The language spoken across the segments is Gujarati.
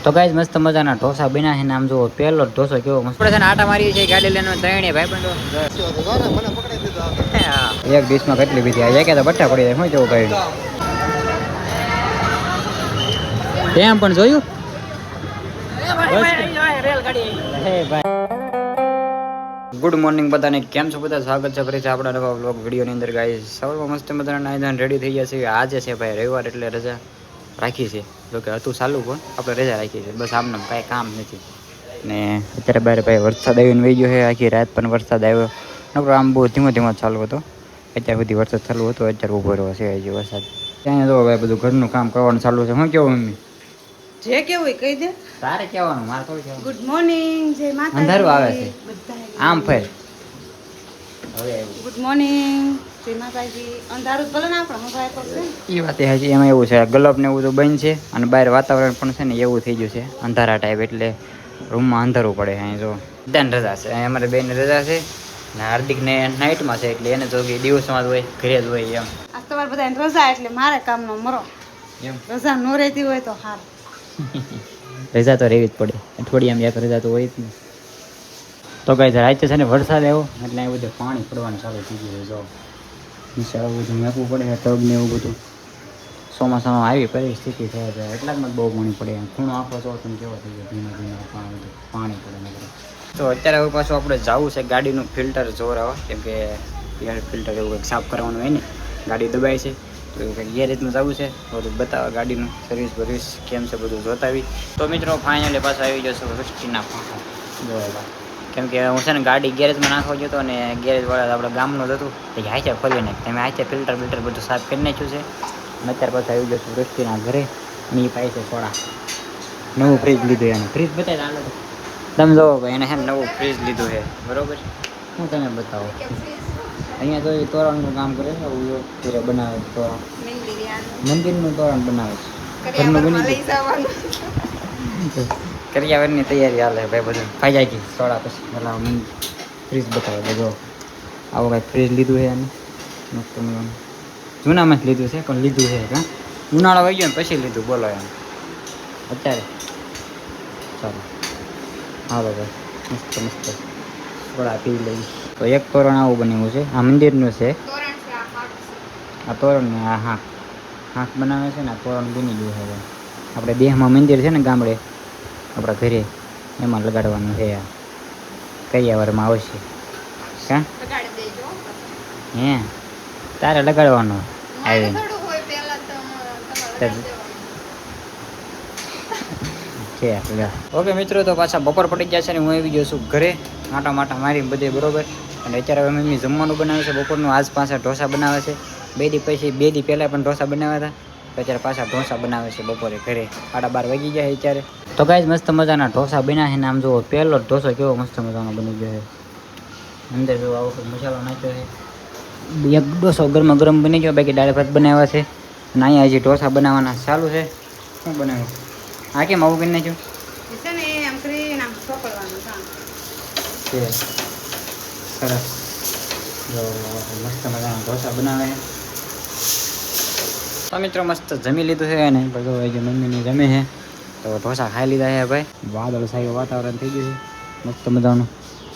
તો ગાઈસ મસ્ત મજાના ઢોસા બન્યા છે ને આમ જુઓ પહેલો ઢોસો કેવો મસ્ત આપણે છે ને આટા મારીએ છીએ ગાડી લઈને ત્રણે ભાઈબંધો એક ડીશમાં કેટલી બીજી આ કે તો બટ્ટા પડી જાય શું કેવું ભાઈ તેમ પણ જોયું ગુડ મોર્નિંગ બધાને કેમ છો બધા સ્વાગત છે ફરીથી આપણા નવા વ્લોગ વિડીયોની અંદર ગાઈસ સવારમાં મસ્ત મજાના નાઈધાન રેડી થઈ ગયા છે આજે છે ભાઈ રવિવાર એટલે રજા રાખી છે જોકે હતું ચાલુ પણ આપણે રજા રાખી છે બસ આમને કાંઈ કામ નથી ને અત્યારે બહાર ભાઈ વરસાદ આવીને વહી ગયો છે આખી રાત પણ વરસાદ આવ્યો નકરો આમ બહુ ધીમો ધીમો ચાલુ હતો અત્યાર સુધી વરસાદ ચાલુ હતો અત્યારે ઊભો રહ્યો છે હજી વરસાદ ત્યાં જો ભાઈ બધું ઘરનું કામ કરવાનું ચાલુ છે શું કેવું મમ્મી જે કેવું કહી દે તારે કહેવાનું મારે થોડું કહેવાનું ગુડ મોર્નિંગ જય માતા અંધારું આવે છે આમ ફેર હવે ગુડ મોર્નિંગ જય માતાજી અંધારું ભલે ના પણ હું ભાઈ પડશે એ વાત એ હજી એમાં એવું છે ગલપ ને એવું તો બંધ છે અને બહાર વાતાવરણ પણ છે ને એવું થઈ ગયું છે અંધારા ટાઈપ એટલે રૂમમાં અંધારું પડે અહીં જો બધાને રજા છે અહીં અમારે બેન રજા છે ને હાર્દિકને નાઇટમાં છે એટલે એને તો કે દિવસમાં જ હોય ઘરે જ હોય એમ આ તમારે બધાને રજા એટલે મારે કામનો મરો એમ રજા ન રહેતી હોય તો હાર રજા તો રહેવી જ પડે અઠવાડિયામાં એક રજા તો હોય જ ને તો કઈ રાતે છે ને વરસાદ આવ્યો એટલે એ બધું પાણી પડવાનું ચાલુ થઈ ગયું જો નીચે આવું બધું મેકવું પડે ટબ ને એવું બધું ચોમાસામાં આવી પરિસ્થિતિ થયા છે એટલાકમાં બહુ પાણી પડે ખૂણો આખો છો તમે કેવો થઈ ગયો ધીમે ધીમે પાણી પડે ને તો અત્યારે હવે પાછું આપણે જવું છે ગાડીનું ફિલ્ટર જોરાવા કેમ કે એર ફિલ્ટર એવું કંઈક સાફ કરવાનું હોય ને ગાડી દબાય છે તો એવું કંઈક એ રીતનું જવું છે બધું બતાવવા ગાડીનું સર્વિસ કેમ છે બધું જોતાવી તો મિત્રો ફાઇનલી પાછું આવી જશે વૃષ્ટિના ફાંફા જોવા કેમ કે હું છે ને ગાડી ગેરેજમાં નાખવા જતો અને ગેરેજવાળા આપણે ગામનું જ હતું તો હાચે ખોલી નાખ તમે હાચે ફિલ્ટર બધું સાફ કરી નાખ્યું છે અને અત્યારે પાછું આવી જશું વૃષ્ટિના ઘરે અને એ પાસે સોડા નવું ફ્રીજ લીધું એને ફ્રીજ બતાવી હાલો તમે જોવો ભાઈ એને છે ને નવું ફ્રીજ લીધું છે બરોબર હું તમે બતાવો અહીંયા તો એ તોરણનું કામ કરે છે પૂરે બનાવે તોરણ મંદિરનું તોરણ બનાવે છે ઘરનું બની ગયું કરિયાવરની તૈયારી હાલે ભાઈ બધું ખાઈ જાય કે સોડા પછી પેલા ફ્રીજ બતાવે જો આવું કાંઈ ફ્રીજ લીધું છે એને મસ્ત જૂનામાં જ લીધું છે પણ લીધું છે હા ઉનાળો આવી ગયો ને પછી લીધું બોલો એમ અત્યારે ચાલો હાલો ભાઈ મસ્ત મસ્ત સોડા પી લઈ તો એક તોરણ આવું બન્યું છે આ મંદિરનું છે આ તોરણ ને આ હાંક બનાવે છે ને આ તોરણ બની ગયું છે આપણે દેહમાં મંદિર છે ને ગામડે આપણા ઘરે એમાં લગાડવાનું છે આ કરિયાવરમાં આવશે હા હે તારે લગાડવાનો આવી છે ઓકે મિત્રો તો પાછા બપોર પડી ગયા છે ને હું આવી ગયો છું ઘરે માટા મારી બધે બરોબર અને અત્યારે હવે મમ્મી જમવાનું બનાવે છે બપોરનું આજ પાછા ઢોસા બનાવે છે બે દી પહેલાં પણ ઢોસા બનાવ્યા હતા અત્યારે પાછા ઢોસા બનાવે છે બપોરે ઘરે 12:30 વાગી ગયા અત્યારે તો ગાઈસ મસ્ત મજાના ઢોસા બન્યા છે ને આમ જુઓ પહેલો ઢોસો કેવો મસ્ત મજાનો બની ગયો છે અંદર જો આવો મસાલો નાખ્યો છે એક ઢોસો ગરમા ગરમ બની ગયો બાકી દાળ ભાત બનાવ્યા છે અને અહીંયા હજી ઢોસા બનાવવાના ચાલુ છે શું બનાવ્યું આ કેમ આવું કરી નાખ્યું સરસ જો મસ્ત મજાના ઢોસા બનાવે તો મિત્રો મસ્ત જમી લીધું છે ને બધું જે મમ્મીની જમે છે તો ઢોસા ખાઈ લીધા છે ભાઈ વાદળ સારું વાતાવરણ થઈ ગયું છે મસ્ત મજાનું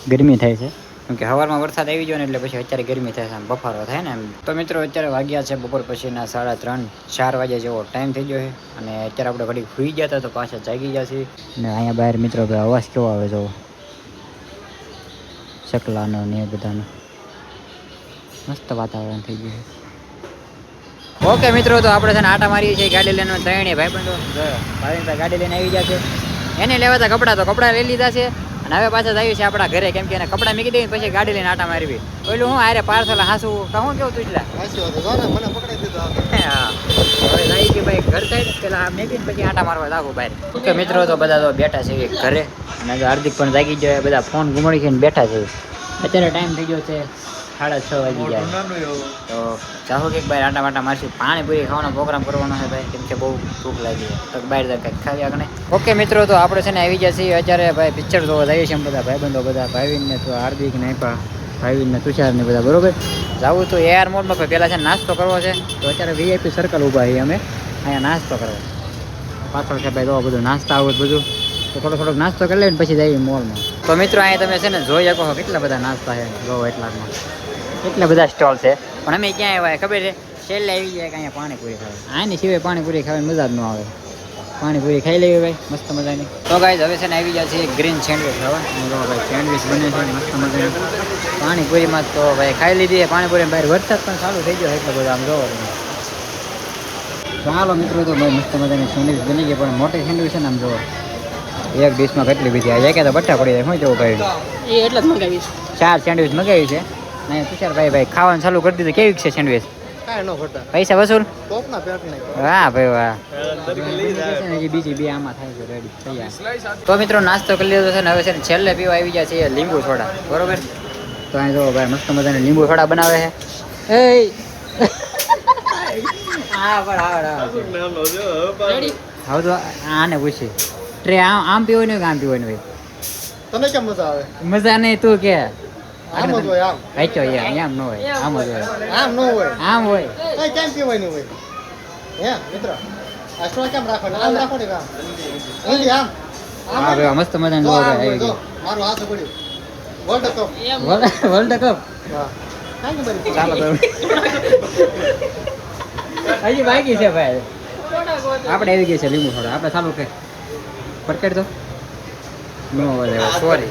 ગરમી થાય છે કેમ કે સવારમાં વરસાદ આવી ગયો ને એટલે પછી અત્યારે ગરમી થાય છે આમ બફારો થાય ને એમ તો મિત્રો અત્યારે વાગ્યા છે બપોર પછીના 3:30-4 વાગ્યા જેવો ટાઈમ થઈ ગયો છે અને અત્યારે આપણે ઘડી સૂઈ ગયા હતા તો પાછા જાગી ગયા છીએ અને અહીંયા બહાર મિત્રો અવાજ કેવો આવે જો ચકલાનો ને એ બધાનો મસ્ત વાતાવરણ થઈ ગયું છે ઓકે મિત્રો તો આપણે છે ને આટા મારીએ છીએ ગાડી લઈને ત્રણે ભાઈબંધો ભાઈ ગાડી લઈને આવી ગયા છે એને લેવા હતા કપડાં લઈ લીધા છે અને હવે પાછા જઈએ છીએ આપણા ઘરે કેમ કે એને કપડાં મૂકી દઈએ પછી ગાડી લઈને આટા મારવી ઓલું હું આરે પાર્સલ હાસું કહું કેવું તુજલા હા હવે જાય કે ભાઈ ઘર સાઈડ પેલા મેકીને પછી આટા મારવા જાગો બહાર ઓકે મિત્રો તો બધા તો બેઠા છે ઘરે અને હાર્દિક પણ જાગી જાય બધા ફોન ઘુમાડી છે ને બેઠા છે અત્યારે ટાઈમ થઈ ગયો છે 6:30 વાગી ગયા તો ચાહો કે બહાર આટા મારશું પાણીપુરી ખાવાનો પ્રોગ્રામ કરવાનો છે ભાઈ કેમ કે બહુ ભૂખ લાગી તો બહાર કંઈક ખાવી આગળ ઓકે મિત્રો તો આપણે છે ને આવી ગયા છીએ અત્યારે ભાઈ પિક્ચર જોવા જઈએ છીએ બધા ભાઈબંધો બધા ભાઈવીને તો હાર્દિક ને ભાઈવીને તુષાર ને બધા બરોબર જવું તો એઆર મોડમાં પહેલાં છે નાસ્તો કરવો છે તો અત્યારે વીઆઈપી સર્કલ ઊભા છીએ અમે અહીંયા નાસ્તો કરવા પાછળ છે ભાઈ તો બધું નાસ્તા આવું બધું તો થોડોક નાસ્તો કરી લઈએ ને પછી જઈએ મોલમાં. તો મિત્રો અહીંયા તમે છે ને જોઈ શકો કેટલા બધા નાસ્તા છે જો એટલામાં કેટલા બધા સ્ટોલ છે. પણ અમે ક્યાં આવ્યા ખબર છે છેલ્લે આવી જાય કે અહીંયા પાણીપુરી ખાવા. આની સિવાય પાણીપુરી ખાવાની મજા જ ન આવે. પાણીપુરી ખાઈ લેવી ભાઈ મસ્ત મજાની. તો ગાઈઝ હવે છે ને આવી જાય છે ગ્રીન સેન્ડવિચ ખાવા. જો ભાઈ સેન્ડવિચ બને છે મસ્ત મજાની. પાણીપુરીમાં તો ભાઈ ખાઈ લીધી પાણીપુરી બહાર વરસાદ પણ ચાલુ થઈ ગયો એટલે બધું આમ જોવો. ચાલો મિત્રો તો ભાઈ મસ્ત મજાની સેન્ડવિચ બની ગઈ પણ મોટી સેન્ડવિચ છે ને આમ જોવો એક ડીશમાં કેટલી બધી આ કે તો બટ્ટા પડી જાય શું જવું ભાઈ એ એટલે જ મંગાવીશ. 4 સેન્ડવિચ મગાવી છે નહીં તુષાર ભાઈ ખાવાનું ચાલુ કરી દીધું. કેવી છે સેન્ડવિચ? પૈસા વસૂલ? વાહ ભાઈ વાહ. બીજી બે આમાં થાય છે રેડી તૈયાર. તો મિત્રો નાસ્તો કરી લીધો છે ને હવે છે ને છેલ્લે પીવા આવી જાય છે લીંબુ સોડા બરોબર. તો અહીં જો ભાઈ મસ્ત મજાની લીંબુ સોડા બનાવે છે. એ હા પણ આવડ હવે તો આને પૂછી ટ્રે આમ પીવાનું કે આમ પીવાનું ભાઈ તને કેમ મજા આવે? મજા નહીં તું કે આમ જ હોય આમ. વાંચો આમ ન હોય આમ જ હોય આમ ન હોય. આમ હોય કઈ કેમ પીવાનું હોય? હે મિત્ર આ સ્ટોલ કેમ રાખવાનો? આમ રાખો ને આમ. ઓલી આમ. હા ભાઈ મસ્ત મજાનું જો જો આમ ભાઈ હોય, જો. મારું હાથ પડ્યું. World cup. વર્લ્ડ કપ હા. કાઈ ખબર ચાલો તો હજી બાકી છે ભાઈ. આપણે આવી ગઈ છે લીંબુ થોડા આપણે ચાલુ કે પરકેટ તો નો વધે સોરી.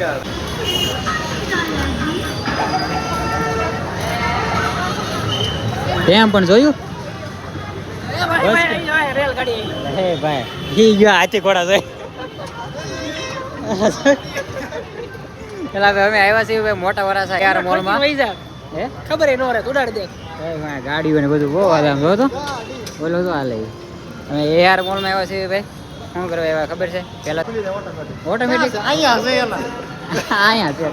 એમ પણ જોયું હે ભાઈ ઈ ગયો હાથી ઘોડા જોઈ. પેલા અમે આવ્યા છીએ ભાઈ મોટા વરાસા યાર મોલમાં હે ખબર ન રહે ઉડાડી દે. ગાડીઓ ને બધું બહુ હાલે આમ જો તો બોલો તો હાલે. અમે એઆર મોલમાં આવ્યા છીએ ભાઈ શું કરવા આવ્યા ખબર છે પેલા ઓટોમેટિક અહીંયા હશે એલા. અહીંયા છે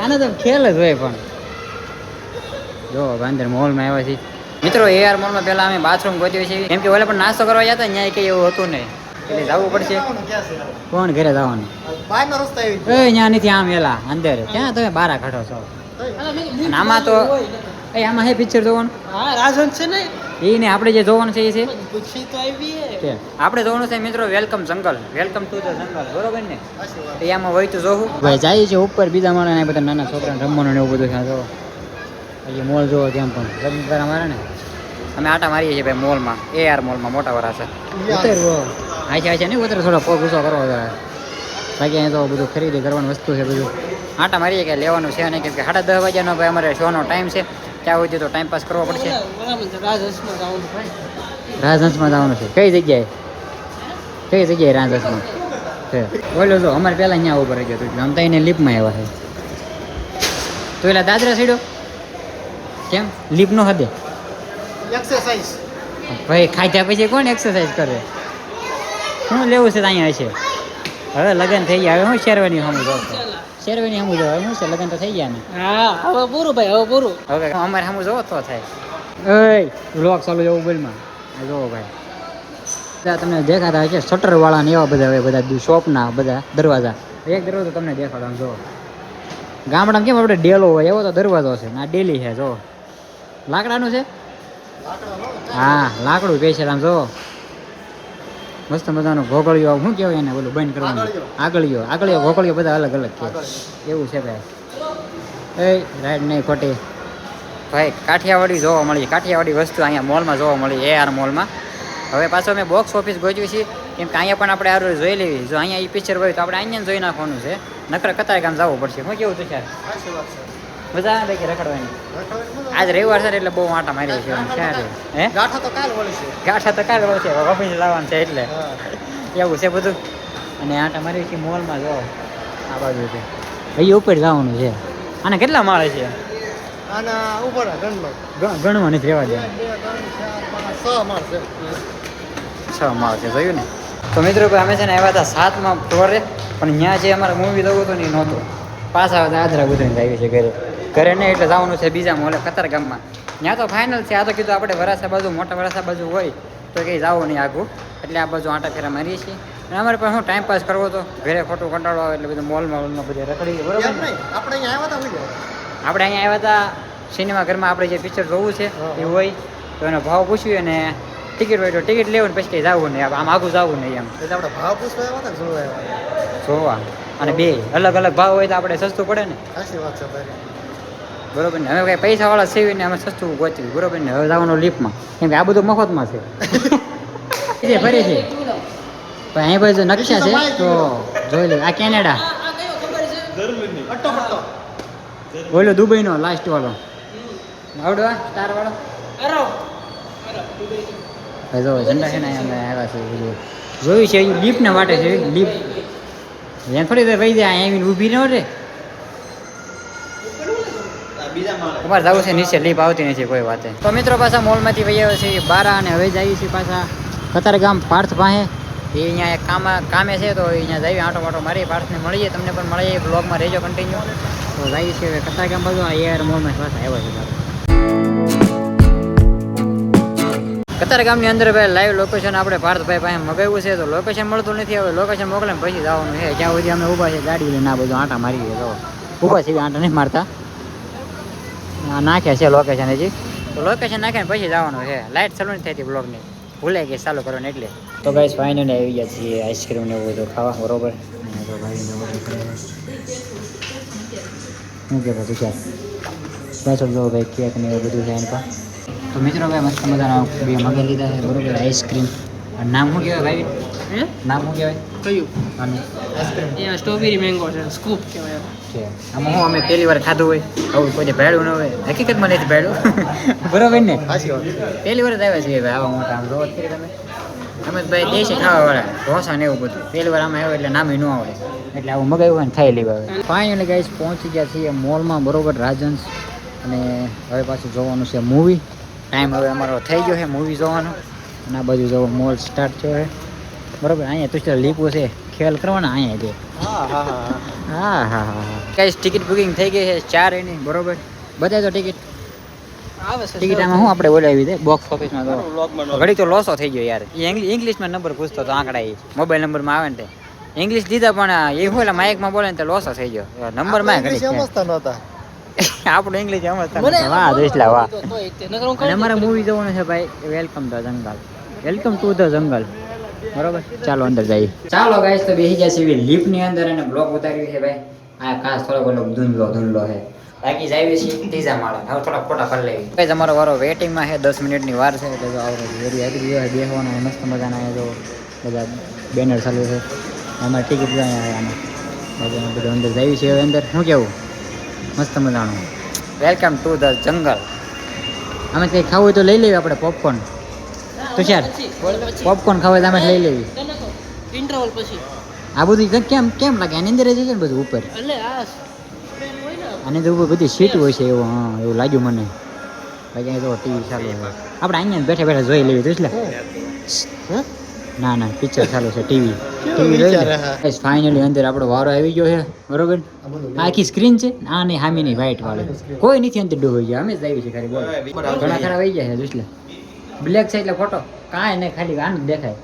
આને તો ખેલ જ હોય પણ જો અંદર મોલમાં આવ્યા છીએ મિત્રો. એઆર મોલમાં પહેલા અમે બાથરૂમ ગોત્યું છે કેમ કે ઓલે પણ નાસ્તો કરવા જતા ત્યાં કઈ એવું હતું નહીં એટલે જવું પડશે. કોણ ઘરે જવાનું? બહારનો રસ્તો આવી એ ત્યાં નથી આમ એલા અંદર ત્યાં તમે બારા કાઢો છો. અને આમાં તો એ આમાં હે પિક્ચર જોવાનું હા રાજવંશ છે ને એ ને આપણે જે જોવાનું છે એ છે પૂછી તો આવી કે આપણે જોવાનું છે મિત્રો વેલકમ જંગલ વેલકમ ટુ ધ જંગલ બરોબર ને. એ આમાં હોય તો જોવું ભાઈ જાય છે ઉપર બીજા માણસ બધા નાના છોકરાને રમવાનું ને એવું બધું ત્યાં જોવો. હજી મોલ જોવો ત્યાં પણ રમતા મારે ને અમે આટા મારીએ છીએ ભાઈ મોલમાં એઆર મોલમાં મોટા વરાસા ઉતરવો આચે નહીં ઉતરે થોડો પગ ઊંચો કરવો બાકી અહીં તો બધું ખરીદી કરવાની વસ્તુ છે બધું આટા મારીએ કે લેવાનું છે નહીં કેમ કે 10:30 વાગ્યાનો ભાઈ અમારે શોનો ટાઈમ છે ત્યાં સુધી તો ટાઈમ પાસ કરવો પડશે. રાજહંસમાં જવાનું છે કઈ જગ્યાએ રાજહંસમાં છે બોલો જો અમારે પહેલાં અહીંયા ઉપર રહી ગયો એટલે આમ તો એને લીપમાં આવ્યા છે. તો એટલે દાદરા સીડો કેમ લીપ નો હદે એક્સરસાઇઝ. ભાઈ ખાધા પછી કોણ એક્સરસાઇઝ કરે? શું લેવું છે અહીંયા છે હવે લગ્ન થઈ ગયા હવે હું શેરવાની સમજ શેરવાની સમજ હવે શું છે લગ્ન તો થઈ ગયા ને. હા હવે પૂરું ભાઈ હવે પૂરું. હવે અમારે સમજ જોવો તો થાય એ વ્લોગ ચાલુ જવું બોલમાં જોવો ભાઈ તમને દેખાતા હશે શટર વાળા ને એવા બધા હવે બધા શોપના બધા દરવાજા એક દરવાજો તમને દેખાડો આમ જો ગામડામાં કેમ આપણે ડેલો હોય એવો તો દરવાજો છે આ ડેલી છે જો લાકડાનું છે. હા લાકડું સ્પેશિયલ આમ જો મસ્ત મજાનો ઘોઘળિયો શું કહેવાય એને બોલું બંધ કરવાનું આગળિયો ઘોઘળિયો બધા અલગ અલગ છે એવું છે ભાઈ. એ રાઈડ નહીં ખોટી ભાઈ કાઠિયાવાડી જોવા મળી કાઠિયાવાડી વસ્તુ અહીંયા મોલમાં જોવા મળી એઆર મોલમાં. હવે પાછો અમે બોક્સ ઓફિસ ગોઠવી છીએ કેમ કે અહીંયા પણ આપણે આરું જોઈ લેવી જો અહીંયા એ પિક્ચર હોય તો આપણે અહીંયા જોઈ નાખવાનું છે નકર કતાર ગામ જવું પડશે. શું કેવું તુષાર? મજા આવે કે રખડવાની? આજ રવિવાર છે એટલે બહુ આટા મારી છે હે ગાંઠા તો કાલ વળે છે. ગાંઠા તો કાલ વળશે ઓફિસ લાવવાનું છે એટલે એવું છે બધું. અને આટા મારી છે મોલમાં જો આ બાજુ છે અહીં ઉપર જવાનું છે. આને કેટલા માળે છે? આના ઉપર ગણવા નથી રહેવા દે 6 માળ છે. 6 માળ છે જોયું ને. તો મિત્રો અમે છે ને આવ્યા હતા 7મા ફ્લોરે પણ ત્યાં જે અમારે મૂવી જોવું હતું ને એ નહોતું પાછા આદરા ગુજરીને આવી છે ઘરે નહીં એટલે જવાનું છે બીજા મોલે કતારગામમાં. ત્યાં તો ફાઇનલ છે આ તો કીધું આપણે વરાસા બાજુ મોટા વરાસા બાજુ હોય તો કંઈ જવું નહીં આઘું એટલે આ બાજુ આંટા ફેરા મારીએ છીએ. અને અમારે પણ શું ટાઈમ પાસ કરવો તો ઘરે ખોટું કંટાળો આવે એટલે બધું મોલમાં બધે રખડી બરોબર એમ નહીં આપણે અહીંયા આવ્યા હતા આપણે અહીંયા આવ્યા હતા સિનેમા ઘરમાં આપણે જે પિક્ચર જોવું છે એ હોય તો એનો ભાવ પૂછ્યું અને ટિકિટ હોય તો ટિકિટ લેવું ને પછી કંઈ જવું નહીં આમ આગું જવું નહીં એમ એટલે આપણે ભાવ પૂછવા આવ્યા હતા કે જોવા આવ્યા જોવા અને બે અલગ અલગ ભાવ હોય તો આપણે સસ્તું પડે ને સાચી વાત છે ભાઈ બરોબર ને હવે કઈ પૈસાવાળા સેવીને અમે સસ્તું ગોતવી બરોબર ને હવે જવાનું લીફમાં કેમ કે આ બધું મફતમાં છે ફરી છે પણ અહીં બાજુ નકશા છે તો જોઈ લે આ કેનેડા પટ્ટો પટ્ટો બોલો દુબઈનો લાસ્ટ વાળો આવડો સ્ટાર વાળો ભાઈ જો ઝંડા છે ને અમે આવ્યા છે બધું જોયું છે લીફને વાટે છે લીફ એમ થોડી વાર વહી જાય અહીંયા ઊભી ન રે તમારે જવું છે નીચે લીફ આવતી નથી કોઈ વાતે તો મિત્રો પાછા મોલમાંથી વહી આવ્યા છે બારા અને હવે જઈએ છીએ પાછા કતારગામ પાર્થ પાસે એ અહીંયા એક કામે છે તો અહીંયા જઈએ આંટો માટો મારી પાર્થને મળીએ તમને પણ મળીએ બ્લોગમાં રહેજો કન્ટિન્યુ તો જઈએ છીએ હવે કતારગામ બાજુ આ એઆર મોલમાં પાછા આવ્યા છે કતારગામની અંદર ભાઈ લાઈવ લોકેશન આપણે પાર્થભાઈ પાસે મગાવ્યું છે તો લોકેશન મળતું નથી હવે લોકેશન મોકલે ને પછી જવાનું છે જ્યાં સુધી અમે ઊભા છે ગાડી લઈને આ બધું આંટા મારીએ તો ઊભા છે આંટા નહીં મારતા નાખ્યા છે લોકેશન હજી તો લોકેશન નાખે ને પછી જવાનું છે લાઇટ ચાલુ નહીં થતી બ્લોગની ભૂલે ગઈ ચાલુ કરવાની એટલે તો ગાઈસ ફાઇનલી આવી ગયા છીએ આઈસ્ક્રીમ ને એવું બધું ખાવા બરોબર તો ભાઈ શું કે પછી ચાલ પાછળ જો ભાઈ કેક ને એવું બધું છે એમ પણ તો મિત્રો ભાઈ મસ્ત મજાના બે મગાવી લીધા છે બરોબર આઈસ્ક્રીમ નામ શું કહેવાય ભાઈ નામ શું કહેવાય કયું અને એ સ્ટ્રોબેરી મેંગો છે સ્કૂપ કહેવાય છે આમાં હું અમે પહેલી વાર ખાધું હોય આવું કોઈ ભેળું ન હોય હકીકતમાં નથી ભેળું બરોબર ને સાચી વાત પહેલી વાર જ આવ્યા છીએ ભાઈ આવા મોટા આમ રોજ કરી તમે અમે ભાઈ દેશી ખાવાવાળા ઢોસા ને એવું બધું પહેલી વાર આમાં આવ્યો એટલે નામે ન આવડે એટલે આવું મગાવ્યું હોય ને ખાઈ લેવા હવે ફાઇનલી ગાઈસ પહોંચી ગયા છીએ મોલમાં બરોબર રાજન્સ અને હવે પાછું જોવાનું છે મૂવી ટાઈમ હવે અમારો થઈ ગયો છે મૂવી જોવાનો અને આ બાજુ જોવો મોલ સ્ટાર્ટ થયો છે બરોબર અહીંયા તુસ્ટર લીપો છે ખેલ કરવાના અહીંયા છે હા હા હા હા હા હા કઈ ટિકિટ બુકિંગ થઈ ગઈ છે 4 એની બરોબર બતાવી તો ટિકિટ આવે છે ટિકિટ આમાં હું આપણે બોલાવી દે બોક્સ ઓફિસમાં તો ઘડી તો લોસો થઈ ગયો યાર એ ઇંગ્લિશમાં નંબર પૂછતો તો આંકડા એ મોબાઈલ નંબરમાં આવે ને તે ઇંગ્લિશ દીધા પણ એ હોય માઇકમાં બોલે ને તો લોસો થઈ ગયો નંબરમાં ઘડી સમજતા નહોતા આપણું ઇંગ્લિશ સમજતા વાહ દેશલા વાહ અને અમારે મૂવી જોવાનું છે ભાઈ welcome the jungle welcome to the jungle બરોબર ચાલો અંદર જઈએ ચાલો ગાઈસ તો બેસી ગયા છે લીફની અંદર અને બ્લોક ઉતાર્યું છે ભાઈ આ ખાસ થોડો ધૂંધલો છે બાકી જાય છે ત્રીજા માળે હવે થોડા ફોટા કરી લેવી ગાઈસ અમારો વારો વેટિંગમાં છે 10 મિનિટની વાર છે એટલે જો આવડે વેરી આવી ગયો છે બેસવાનો મસ્ત મજાના જો બધા બેનર ચાલુ છે અમારે ટિકિટ જાય આમાં બધું અંદર જાય છે હવે અંદર શું કેવું મસ્ત મજાનું વેલકમ ટુ ધ જંગલ અમે કંઈ ખાવું હોય તો લઈ લેવી આપણે પોપકોર્ન તુષાર પોપકોર્ન ખાવા તો અમે લઈ લેવી ઇન્ટરવલ પછી આ બધું કેમ લાગે આની અંદર જ છે ને બધું ઉપર એટલે આ આની અંદર ઉપર બધી સીટ હોય છે એવું હા એવું લાગ્યું મને બાકી અહીં તો ટીવી ચાલુ છે આપણે અહીંયા બેઠા બેઠા જોઈ લેવી તુષલા ના ના પિક્ચર ચાલુ છે ટીવી ફાઇનલી અંદર આપણો વારો આવી ગયો છે બરોબર આખી સ્ક્રીન છે આ નહીં હામીની વ્હાઈટ વાળી કોઈ નથી અંદર ડૂબી ગયા અમે જ આવી છે ખાલી બોલ ઘણા ખરા આવી ગયા છે તુષલા બ્લેક છે એટલે ફોટો કાંઈ નહીં ખાલી આનું જ દેખાય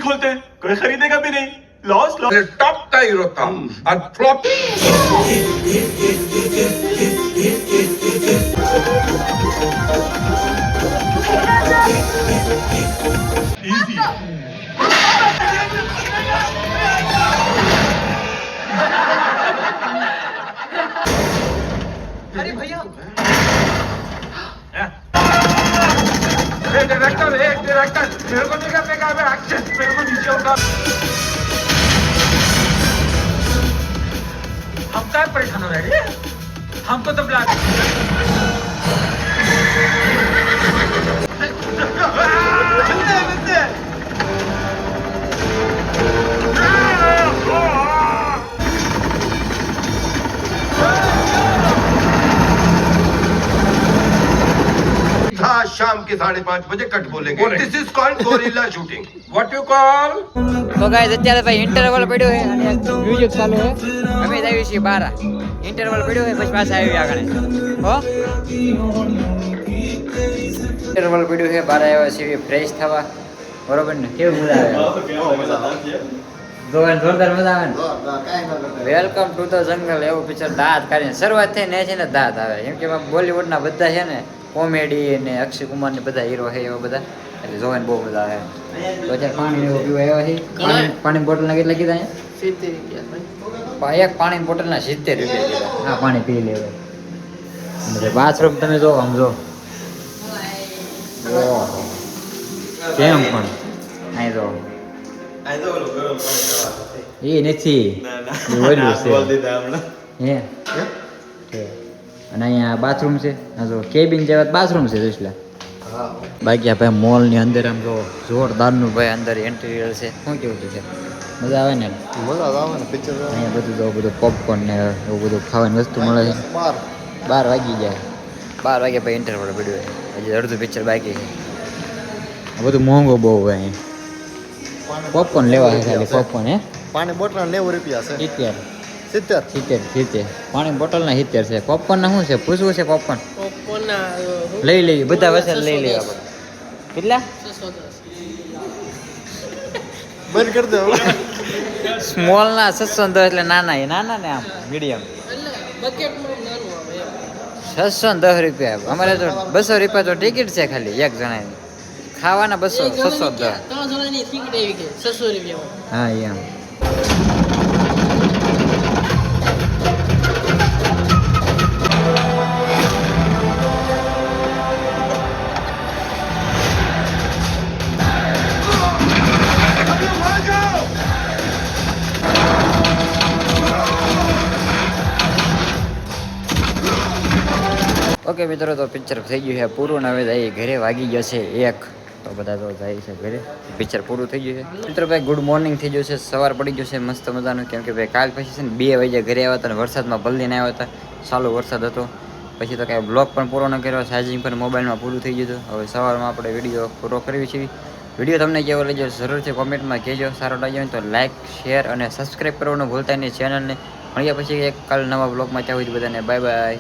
खोलते हैं कोई खरीदेगा भी नहीं लॉस टॉप का हीरो था और फ्लॉप अरे भैया डायरेक्टर मेरे को नहीं करने का एक्शन मेरे को नीचे उतार हम क्या परेशान हो रहे हैं हमको तो ब्लैक था शाम के 5:30 बजे कट बोलेंगे this is called gorilla shooting what you call તો ગાઈસ અત્યારે ભાઈ ઇન્ટરવલ પડ્યો છે અને મ્યુઝિક ચાલુ છે અમે જ આવી છીએ બહાર ઇન્ટરવલ પડ્યો છે પછી પાછા આવી આગળ હો ઇન્ટરવલ પડ્યું છે બહાર આવ્યા છીએ ફ્રેશ થવા બરોબર ને કેવું મજા આવે જોવાની જોરદાર મજા આવે ને કાંઈ ન કરતા. વેલકમ ટુ ધ જંગલ એવું પિક્ચર દાંત કાઢીને શરૂઆત થઈ ને છે ને દાંત આવે એમ કે બોલિવૂડના બધા છે ને કોમેડી ને અક્ષય કુમાર ને બધા હીરો છે એવા બધા એટલે જોવાની બહુ મજા આવે તો અત્યારે પાણી એવું પીવા આવ્યા છે પાણી બોટલના કેટલા કીધા એક પાણી બોટલના 70 રૂપિયા કીધા હા પાણી પી લેવાય બાથરૂમ તમે જો આમ જો ઓહો. કેમ પણ અહીં જો એ નથી એ ઓલું છે હે છે. અને અહીંયા બાથરૂમ છે આ જો કેબિન જેવા બાથરૂમ છે જોઈશલા હા. બાકી આ ભાઈ મોલ ની અંદર આમ જો જોરદારનું ભાઈ અંદર ઇન્ટિરિયર છે શું કેવું છે મજા આવે ને મજા જ આવે ને પિક્ચર અહીંયા બધું જો બધું પોપકોર્ન ને એવું બધું ખાવાની વસ્તુ મળે છે 12 વાગી જાય 12 વાગે ભાઈ ઇન્ટરવલ પડ્યો છે હજી અડધું પિક્ચર બાકી છે આ બધું મોંઘું બહુ હોય અહીં પોપકોર્ન લેવા છે ખાલી પોપકોર્ન હે પાણી બોટલ 90 રૂપિયા છે 70 70 પાણી બોટલ ના 70 છે પોપકોર્ન ના શું છે પૂછવું છે પોપકોર્ન લઈ લઈએ બધા વસ્તુ લઈ લઈએ આપણે કેટલા બંધ કરી દો સ્મોલ ના 610 એટલે નાના એ નાના ને આમ મીડિયમ 610 રૂપિયા અમારે તો 200 રૂપિયા તો ટિકિટ છે ખાલી એક જણાની ખાવાના 200 610 હા એમ ઓકે મિત્રો તો પિક્ચર થઈ ગયું છે પૂરું ને હવે જઈએ ઘરે વાગી ગયો છે 1 તો બધા તો જાય છે ઘરે પિક્ચર પૂરું થઈ ગયું છે મિત્રો ભાઈ ગુડ મોર્નિંગ થઈ ગયું છે સવાર પડી ગયું છે મસ્ત મજાનું કેમ કે ભાઈ કાલ પછી છે ને 2 વાગે ઘરે આવ્યા હતા અને વરસાદમાં ભલ્લીને આવ્યા હતા ચાલુ વરસાદ હતો પછી તો કાંઈ બ્લોગ પણ પૂરો ન કર્યો ચાર્જિંગ પણ મોબાઈલમાં પૂરું થઈ ગયું હતું હવે સવારમાં આપણે વિડીયો પૂરો કરવી છે વિડીયો તમને કેવો લાગ્યો જરૂરથી કોમેન્ટમાં કહેજો સારો લાગ્યો હોય તો લાઇક શેર અને સબસ્ક્રાઈબ કરવાનું ભૂલતા નહીં ચેનલને મળ્યા પછી એક કાલ નવા બ્લોગમાં ત્યાં સુધી બધાને બાય બાય